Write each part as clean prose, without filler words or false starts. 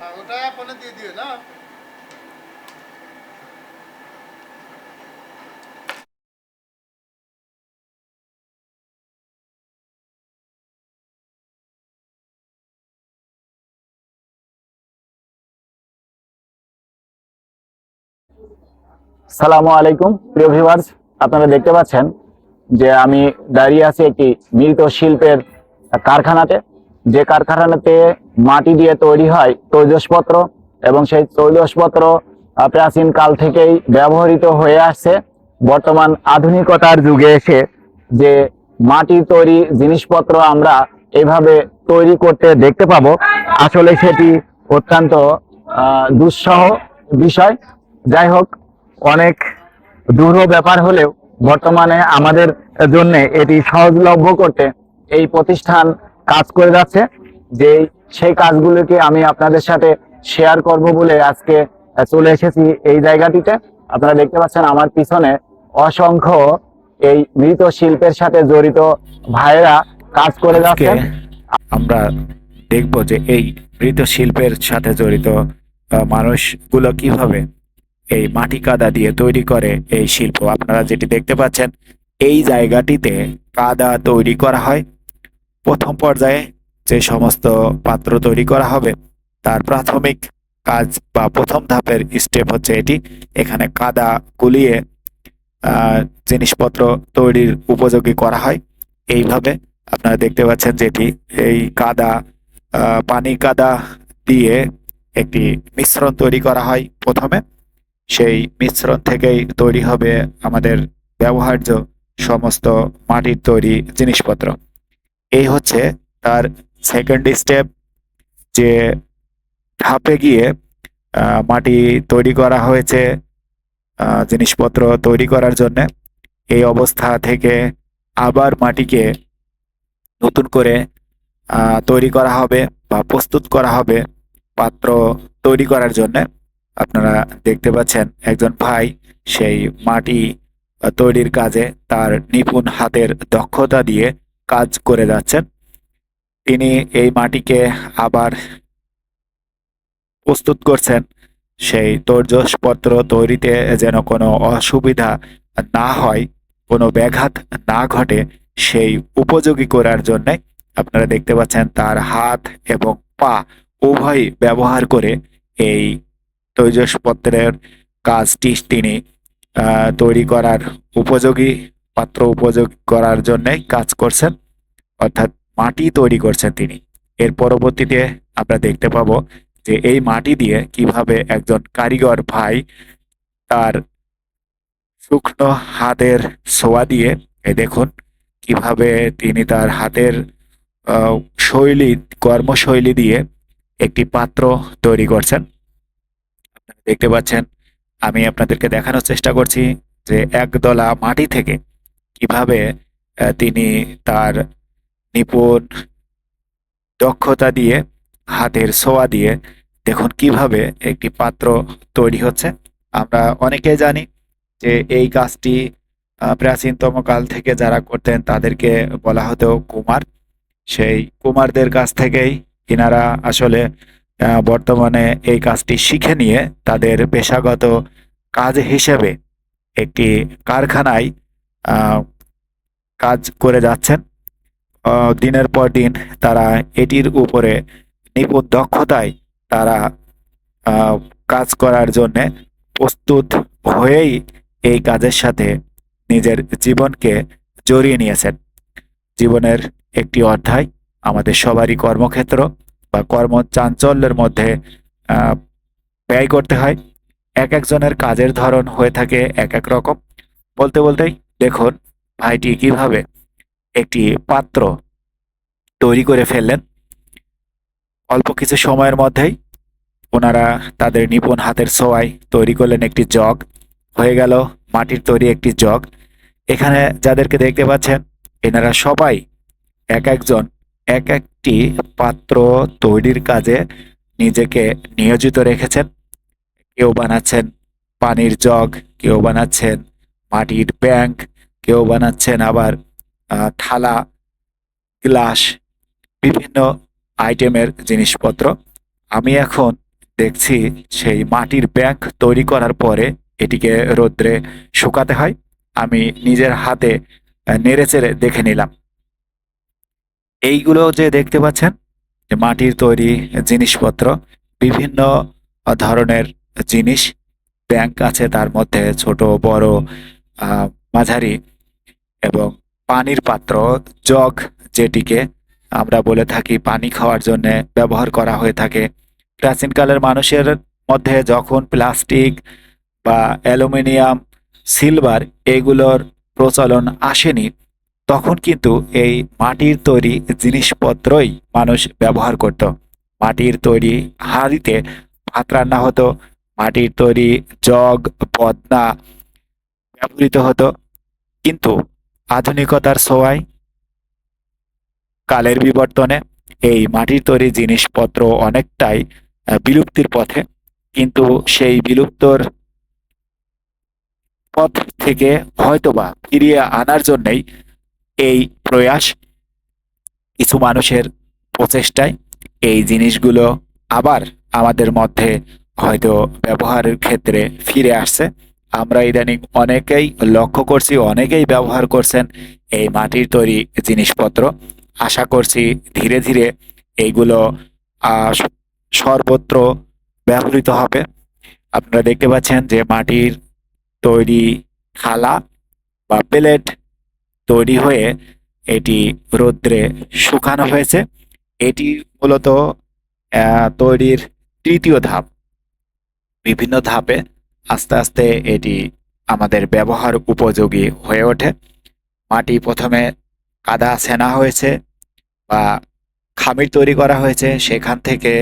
ওটা আপনি দিয়ে দিও না। সালামু আলাইকুম প্রিয় ভিউয়ার্স, আপনারা দেখতে পাচ্ছেন যে আমি দাঁড়িয়ে আছি একটি মৃৎ শিল্পের কারখানাতে। যে কারখানাতে মাটি দিয়ে তৈরি হয় তৈজসপত্র, এবং সেই তৈজসপত্র প্রাচীন কাল থেকেই ব্যবহৃত হয়ে আসছে। বর্তমান আধুনিকতার যুগে এসে যে মাটির তৈরি জিনিসপত্র আমরা এভাবে তৈরি করতে দেখতে পাবো, আসলে সেটি অত্যন্ত দুঃসহ বিষয়। যাই হোক, অনেক দূর ব্যাপার হলেও বর্তমানে আমাদের জন্য এটি সহজলভ্য করতে এই প্রতিষ্ঠান কাজ করে যাচ্ছে। যে সেই কাজগুলোকে আমি আপনাদের সাথে শেয়ার করব বলে আজকে চলে এসেছি এই জায়গাটিতে। আপনারা দেখতে পাচ্ছেন আমার পিছনে অসংখ্য এই মৃৎ শিল্পের সাথে জড়িত ভাইয়েরা কাজ করে যাচ্ছেন। আমরা দেখব যে এই মৃৎশিল্পের সাথে জড়িত মানুষগুলো কিভাবে এই মাটি কাদা দিয়ে তৈরি করে এই শিল্প। আপনারা যেটি দেখতে পাচ্ছেন, এই জায়গাটিতে কাদা তৈরি করা হয়। প্রথম পর্যায়ে যে সমস্ত পাত্র তৈরি করা হবে তার প্রাথমিক কাজ বা প্রথম ধাপের স্টেপ হচ্ছে এটি। এখানে কাদা গুলিয়ে জিনিসপত্র তৈরির উপযোগী করা হয়। এইভাবে আপনারা দেখতে পাচ্ছেন যেটি এই কাদা পানি কাদা দিয়ে একটি মিশ্রণ তৈরি করা হয় প্রথমে। সেই মিশ্রণ থেকেই তৈরি হবে আমাদের ব্যবহার্য সমস্ত মাটির তৈরি জিনিসপত্র। এই হচ্ছে তার সেকেন্ড স্টেপ, যে ধাপে গিয়ে মাটি তৈরি করা হয়েছে জিনিসপত্র তৈরি করার জন্য। এই অবস্থা থেকে আবার মাটিকে নতুন করে তৈরি করা হবে বা প্রস্তুত করা হবে পাত্র তৈরি করার জন্য। আপনারা দেখতে পাচ্ছেন একজন ভাই সেই মাটি তৈরির কাজে তার নিপুণ হাতের দক্ষতা দিয়ে কাজ করে যাচ্ছেন। তিনি এই মাটিকে আবার প্রস্তুত করছেন সেই তৈজসপত্র তৈরিতে, যেন কোনো অসুবিধা না হয়, কোনো ব্যাঘাত না ঘটে, সেই উপযোগী করার জন্য। আপনারা দেখতে পাচ্ছেন তার হাত এবং পা উভয় ব্যবহার করে এই তৈজসপত্রের কাজটি তিনি তৈরি করার উপযোগী পাত্র উপযোগী করার জন্য কাজ করছেন, অর্থাৎ মাটি তৈরি করছেন তিনি। এর পরবর্তীতে আমরা দেখতে পাবো যে এই মাটি দিয়ে কিভাবে একজন কারিগর ভাই তার শুকনো হাতের ছোঁয়া দিয়ে, এই দেখুন কিভাবে তিনি তার হাতের শৈলী কর্মশৈলী দিয়ে একটি পাত্র তৈরি করছেন। আপনারা দেখতে পাচ্ছেন, আমি আপনাদেরকে দেখানোর চেষ্টা করছি যে একদলা মাটি থেকে কিভাবে তিনি তার নিপুণ দক্ষতা দিয়ে হাতের ছোঁয়া দিয়ে দেখুন কিভাবে একটি পাত্র তৈরি হচ্ছে। আমরা অনেকে জানি যে এই কাজটি প্রাচীনতম কাল থেকে যারা করতেন তাদেরকে বলা হতো কুমার। সেই কুমারদের কাছ থেকেই ইনারা আসলে বর্তমানে এই কাজটি শিখে নিয়ে তাদের পেশাগত কাজ হিসেবে একটি কারখানায় কাজ করে যাচ্ছেন। দিনের পর দিন তারা এটির উপরে নিপুণ দক্ষতায় তারা কাজ করার জন্য প্রস্তুত হয়েই এই কাজের সাথে নিজের জীবনকে জড়িয়ে নিয়েছেন। জীবনের একটি অধ্যায় আমাদের সবারই কর্মক্ষেত্র বা কর্মচাঞ্চল্যের মধ্যে ব্যয় করতে হয়। এক একজনের কাজের ধরন হয়ে থাকে এক এক রকম। বলতে বলতেই দেখুন ভাইটি কিভাবে একটি পাত্র তৈরি করে ফেললেন। অল্প কিছু সময়ের মধ্যেই ওনারা তাদের নিপুণ হাতের ছোঁয়ায় তৈরি করলেন একটি জগ। হয়ে গেল মাটির তৈরি একটি জগ। এখানে যাদেরকে দেখতে পাচ্ছেন এনারা সবাই এক একজন এক একটি পাত্র তৈরির কাজে নিজেকে নিয়োজিত রেখেছেন। কেউ বানাচ্ছেন পানির জগ, কেউ বানাচ্ছেন মাটির ব্যাংক, কেউ বানাচ্ছেন আবার থালা, গ্লাস, বিভিন্ন আইটেমের জিনিসপত্র। আমি এখন দেখছি সেই মাটির ব্যাগ তৈরি করার পরে এটিকে রোদ্রে শুকাতে হয়। আমি নিজের হাতে নেড়েচেড়ে দেখে নিলাম। এইগুলো যে দেখতে পাচ্ছেন যে মাটির তৈরি জিনিসপত্র, বিভিন্ন ধরনের জিনিস, ব্যাংক আছে তার মধ্যে, ছোট বড়, মাঝারি, এবং পানির পাত্র, জগ, যেটিকে আমরা বলে থাকি পানি খাওয়ার জন্য ব্যবহার করা হয়ে থাকে। প্রাচীনকালের মানুষের মধ্যে যখন প্লাস্টিক বা অ্যালুমিনিয়াম, সিলভার এগুলোর প্রচলন আসেনি, তখন কিন্তু এই মাটির তৈরি জিনিসপত্রই মানুষ ব্যবহার করত। মাটির তৈরি হাঁড়িতে ভাত রান্না হতো, মাটির তৈরি জগ, পদ্মা ব্যবহৃত হতো। কিন্তু আধুনিকতার ছোঁয়ায়, কালের বিবর্তনে এই মাটির তৈরি জিনিসপত্র অনেকটাই বিলুপ্তির পথে। কিন্তু সেই বিলুপ্তর পথ থেকে হয়তোবা ফিরিয়ে আনার জন্যই এই প্রয়াস, কিছু মানুষের প্রচেষ্টায় এই জিনিসগুলো আবার আমাদের মধ্যে হয়তো ব্যবহারের ক্ষেত্রে ফিরে আসছে। আমরা ইদানিং অনেকেই লক্ষ্য করছি, অনেকেই ব্যবহার করছেন এই মাটির তৈরি জিনিসপত্র। আশা করছি ধীরে ধীরে এইগুলো আহ, সর্বত্র ব্যবহৃত হবে। আপনারা দেখতে পাচ্ছেন যে মাটির তৈরি থালা বা প্লেট তৈরি হয়ে এটি রৌদ্রে শুকানো হয়েছে। এটি মূলত তৈরির তৃতীয় ধাপ। বিভিন্ন ধাপে আস্তে আস্তে এটি আমাদের ব্যবহার উপযোগী হয়ে ওঠে। মাটি প্রথমে কাদা সেনা হয়েছে বা খামির তৈরি করা হয়েছে, সেখান থেকে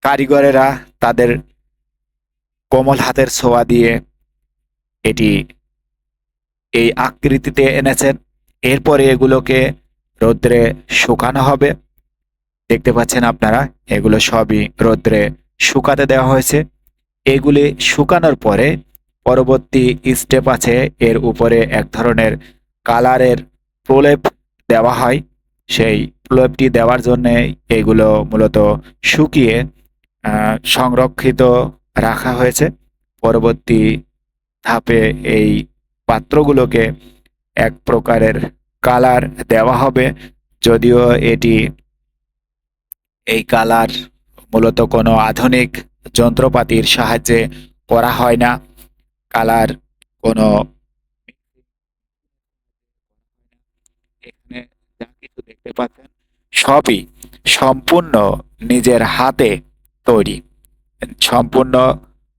কারিগরেরা তাদের কোমল হাতের ছোঁয়া দিয়ে এটি এই আকৃতিতে এনেছেন। এরপরে এগুলোকে রৌদ্রে শুকানো হবে। দেখতে পাচ্ছেন আপনারা, এগুলো সবই রৌদ্রে শুকাতে দেওয়া হয়েছে। এগুলি শুকানোর পরে পরবর্তী স্টেপ আছে, এর উপরে এক ধরনের কালারের প্রলেপ দেওয়া হয়। সেই প্রলেপটি দেওয়ার জন্য এগুলো মূলত শুকিয়ে সংরক্ষিত রাখা হয়েছে। পরবর্তী ধাপে এই পাত্রগুলোকে এক প্রকারের কালার দেওয়া হবে, যদিও এই কালার মূলত কোনো আধুনিক যন্ত্রপাতির সাহায্যে করা হয় না। কালার কোনো এখানে যা কিছু দেখতে পাচ্ছেন সবই সম্পূর্ণ নিজের হাতে তৈরি, সম্পূর্ণ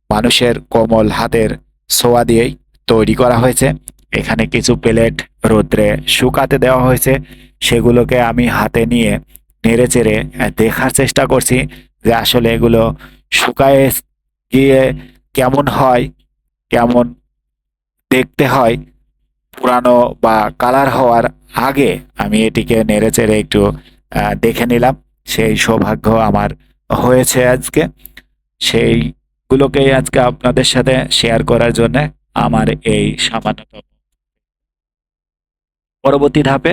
মানুষের কোমল হাতের ছোঁয়া দিয়েই তৈরি করা হয়েছে। এখানে কিছু প্লেট রৌদ্রে শুকাতে দেওয়া হয়েছে, সেগুলোকে আমি হাতে নিয়ে নেড়েচেড়ে দেখার চেষ্টা করছি যে আসলে এগুলো শুকায়ে গিয়ে কেমন হয়, কেমন দেখতে হয়। পুরানো বা কালার হওয়ার আগে আমি এটিকে নেড়েচেড়ে একটু দেখে নিলাম। সেই সৌভাগ্য আমার হয়েছে আজকে। সেইগুলোকেই আজকে আপনাদের সাথে শেয়ার করার জন্য আমার এই সামান্যতম। পরবর্তী ধাপে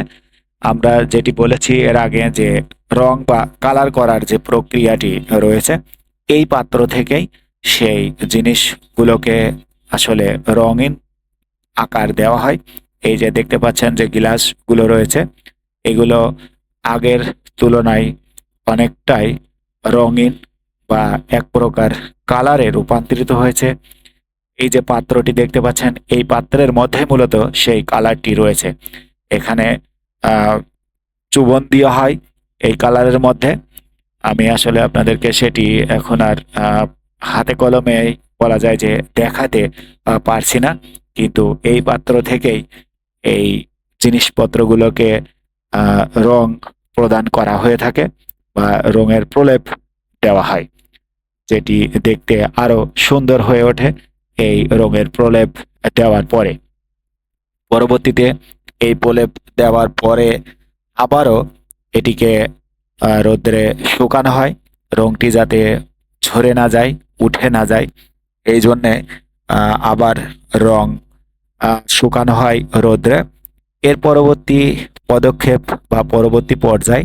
আমরা যেটি বলেছি এর আগে, যে রং বা কালার করার যে প্রক্রিয়াটি রয়েছে, এই পাত্র থেকেই সেই জিনিসগুলোকে আসলে রঙিন আকার দেওয়া হয়। এই যে দেখতে পাচ্ছেন যে গ্লাসগুলো রয়েছে, এগুলো আগের তুলনায় অনেকটাই রঙিন বা এক প্রকার কালারে রূপান্তরিত হয়েছে। এই যে পাত্রটি দেখতে পাচ্ছেন, এই পাত্রের মধ্যে মূলত সেই কালারটি রয়েছে। এখানে চুবন দেওয়া হয় এই কালারের মধ্যে। আমি আসলে আপনাদেরকে সেটি এখন আর হাতে কলমে বলা যায় যে দেখাতে পারছি না, কিন্তু এই পাত্র থেকেই এই জিনিসপত্রগুলোকে রং প্রদান করা হয়ে থাকে বা রঙের প্রলেপ দেওয়া হয়, যেটি দেখতে আরো সুন্দর হয়ে ওঠে এই রঙের প্রলেপ দেওয়ার পরে। পরবর্তীতে এই প্রলেপ দেওয়ার পরে আবারও এটিকে রোদ্রে শুকানো হয়, রংটি যাতে ঝরে না যায়, উঠে না যায়। এই জন্যে আবার রং শুকানো হয় রোদ্রে। এর পরবর্তী পদক্ষেপ বা পরবর্তী পর্যায়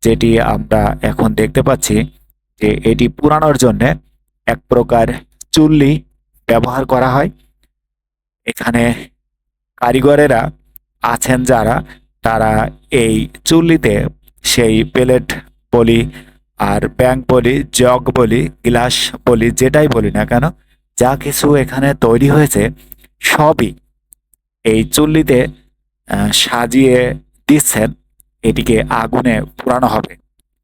যেটি আমরা এখন দেখতে পাচ্ছি যে এটি পুরানোর জন্য এক প্রকার চুল্লি ব্যবহার করা হয়। এখানে কারিগরেরা আছেন যারা, তারা এই চুল্লিতে সেই প্লেট বলি আর ব্যাংক বলি, জগ বলি, গ্লাস বলি, যেটাই বলি না কেন, যা কিছু এখানে তৈরি হয়েছে সবই এই চুল্লিতে সাজিয়ে দিচ্ছেন। এটিকে আগুনে পোড়ানো হবে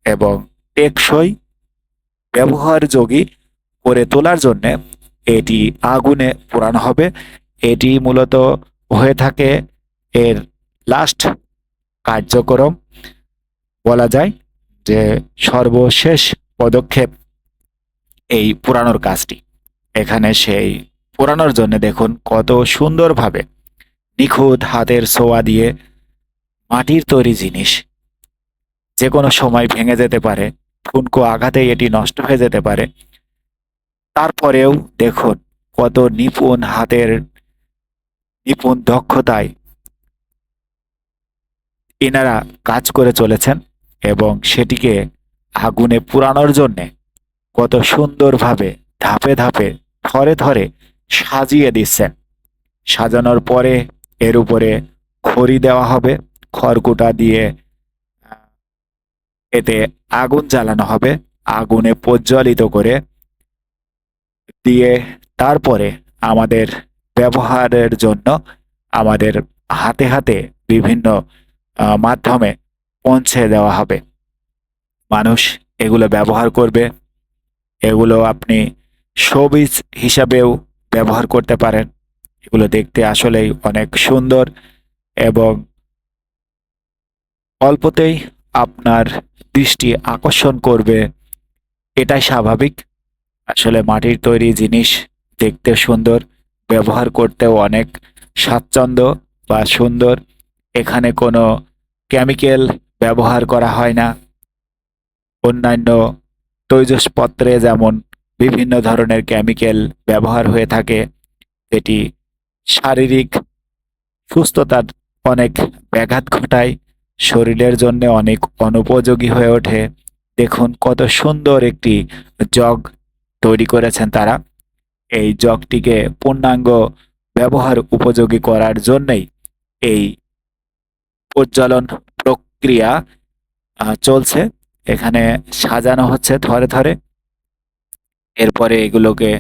এবং টেকসই ব্যবহারযোগী করে তোলার জন্য এটি আগুনে পোড়ানো হবে। এটি মূলত হয়ে থাকে এর লাস্ট কার্যক্রম, বলা যায় যে সর্বশেষ পদক্ষেপ এই পোড়ানোর কাজটি। এখানে সেই পোড়ানোর জন্য দেখুন কত সুন্দরভাবে নিখুঁত হাতের ছোঁয়া দিয়ে মাটির তৈরি জিনিস যে কোনো সময় ভেঙে যেতে পারে, ঠুনকো আঘাতেই এটি নষ্ট হয়ে যেতে পারে। তারপরেও দেখুন কত নিপুণ হাতের নিপুণ দক্ষতায় এনারা কাজ করে চলেছেন এবং সেটিকে আগুনে পোড়ানোর জন্যে কত সুন্দরভাবে ধাপে ধাপে থরে থরে সাজিয়ে দিচ্ছেন। সাজানোর পরে এর উপরে খড়ি দেওয়া হবে, খড়কুটা দিয়ে এতে আগুন জ্বালানো হবে, আগুনে প্রজ্বলিত করে দিয়ে তারপরে আমাদের ব্যবহারের জন্য আমাদের হাতে হাতে বিভিন্ন মাধ্যমে পৌঁছে দেওয়া হবে। মানুষ এগুলো ব্যবহার করবে। এগুলো আপনি শোবিজ হিসাবেও ব্যবহার করতে পারেন। এগুলো দেখতে আসলেই অনেক সুন্দর এবং অল্পতেই আপনার দৃষ্টি আকর্ষণ করবে, এটাই স্বাভাবিক। আসলে মাটির তৈরি জিনিস দেখতে সুন্দর, ব্যবহার করতেও অনেক স্বাচ্ছন্দ্য বা সুন্দর। এখানে কোনো কেমিক্যাল ব্যবহার করা হয় না। অন্যান্য তৈজসপত্রে যেমন বিভিন্ন ধরনের কেমিক্যাল ব্যবহার হয়ে থাকে, এটি শারীরিক সুস্থতার অনেক ব্যাঘাত ঘটায়, শরীরের জন্য অনেক অনুপযোগী হয়ে ওঠে। দেখুন কত সুন্দর একটি জগ তৈরি করেছেন তারা। এই জগটিকে পূর্ণাঙ্গ ব্যবহার উপযোগী করার জন্যই এই প্রজ্বলন প্রক্রিয়া চলছে। এখানে সাজানো হচ্ছে থরে থরে। এরপরে এগুলোকে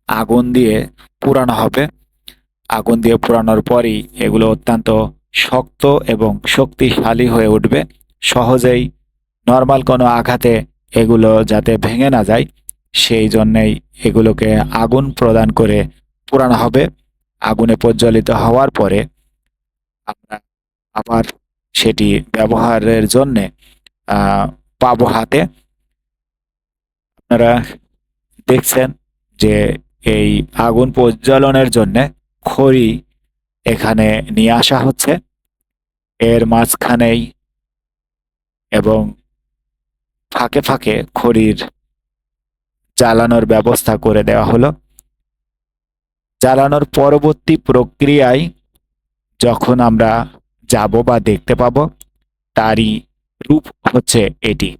আগুন দিয়ে পোড়ানো হবে। আগুন দিয়ে পোড়ানোর পরই এগুলো অত্যন্ত শক্ত এবং শক্তিশালী হয়ে উঠবে। সহজেই নর্মাল কোনো আঘাতে এগুলো যাতে ভেঙে না যায়, সেই জন্যেই এগুলোকে আগুন প্রদান করে পোড়ানো হবে। আগুনে প্রজ্বলিত হওয়ার পরে আমরা আবার সেটি ব্যবহারের জন্যে পাবো হাতে। আপনারা দেখছেন যে এই আগুন প্রজ্বলনের জন্য খড়ি এখানে নিয়ে আসা হচ্ছে। এর মাঝখানেই এবং ফাঁকে ফাঁকে খড়ির জ্বালানোর ব্যবস্থা করে দেওয়া হলো। জ্বালানোর পরবর্তী প্রক্রিয়ায় যখন আমরা যাব বা দেখতে পাবো, তারই রূপ হচ্ছে এটি।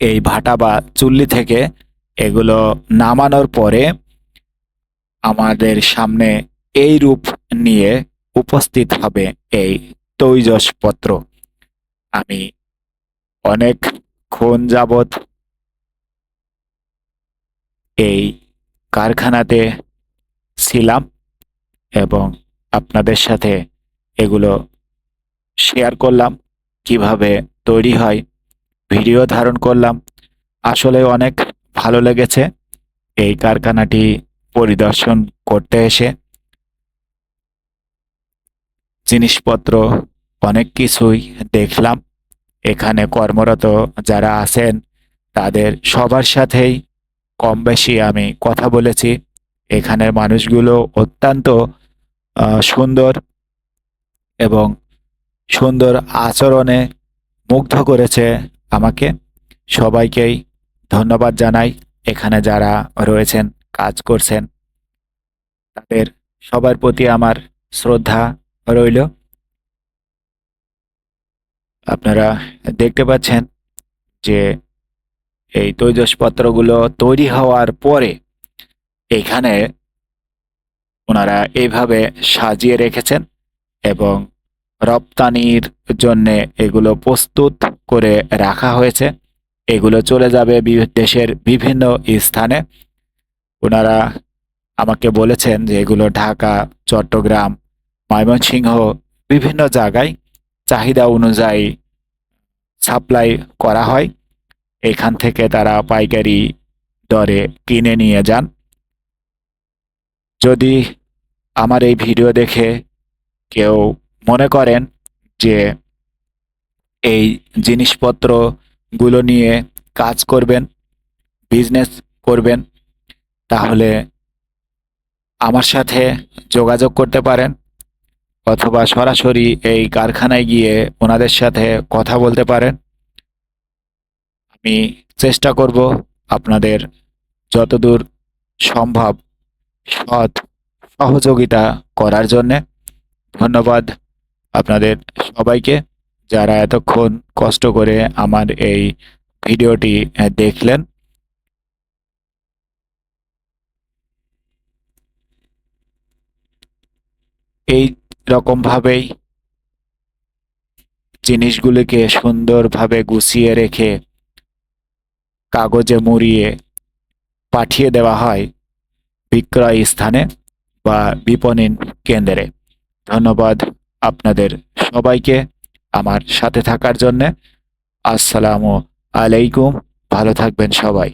এই ভাটা বা চুল্লি থেকে এগুলো নামানোর পরে আমাদের সামনে এই রূপ নিয়ে উপস্থিত হবে এই তৈজসপত্র। আমি অনেকক্ষণ যাবৎ এই কারখানাতে ছিলাম এবং আপনাদের সাথে এগুলো শেয়ার করলাম, কিভাবে তৈরি হয় ভিডিও ধারণ করলাম। আসলে অনেক ভালো লেগেছে এই কারখানাটি পরিদর্শন করতে এসে। জিনিসপত্র অনেক কিছুই দেখলাম। এখানে কর্মরত যারা আছেন তাদের সবার সাথেই কম বেশি আমি কথা বলেছি। এখানের মানুষগুলো অত্যন্ত সুন্দর এবং সুন্দর আচরণে মুগ্ধ করেছে আমাকে। সবাইকেই ধন্যবাদ জানাই। এখানে যারা রয়েছেন, কাজ করছেন, তাদের সবার প্রতি আমার শ্রদ্ধা রইল। আপনারা দেখতে পাচ্ছেন যে এই তৈজসপত্রগুলো তৈরি হওয়ার পরে এখানে ওনারা এইভাবে সাজিয়ে রেখেছেন এবং রপ্তানির জন্য এগুলো প্রস্তুত করে রাখা হয়েছে। এগুলো চলে যাবে দেশের বিভিন্ন স্থানে। ওনারা আমাকে বলেছেন যে এগুলো ঢাকা, চট্টগ্রাম, ময়মনসিংহ বিভিন্ন জায়গায় চাহিদা অনুযায়ী সাপ্লাই করা হয়। এখান থেকে তারা পাইকারি দরে কিনে নিয়ে যান। যদি আমার এই ভিডিও দেখে কেউ মনে করেন যে এই জিনিসপত্রগুলো নিয়ে কাজ করবেন, বিজনেস করবেন, তাহলে আমার সাথে যোগাযোগ করতে পারেন অথবা সরাসরি এই কারখানায় গিয়ে ওনাদের সাথে কথা বলতে পারেন। আমি চেষ্টা করব আপনাদের যতদূর সম্ভব সৎ সহযোগিতা করার জন্যে। ধন্যবাদ আপনাদের সবাইকে যারা এতক্ষণ কষ্ট করে আমার এই ভিডিওটি দেখলেন। এই রকম ভাবেই জিনিসগুলিকে সুন্দরভাবে গুছিয়ে রেখে কাগজে মুড়িয়ে পাঠিয়ে দেওয়া হয় বিক্রয় স্থানে বা বিপণন কেন্দ্রে। ধন্যবাদ আপনাদের সবাইকে আমার সাথে থাকার জন্য। আসসালামু আলাইকুম। ভালো থাকবেন সবাই।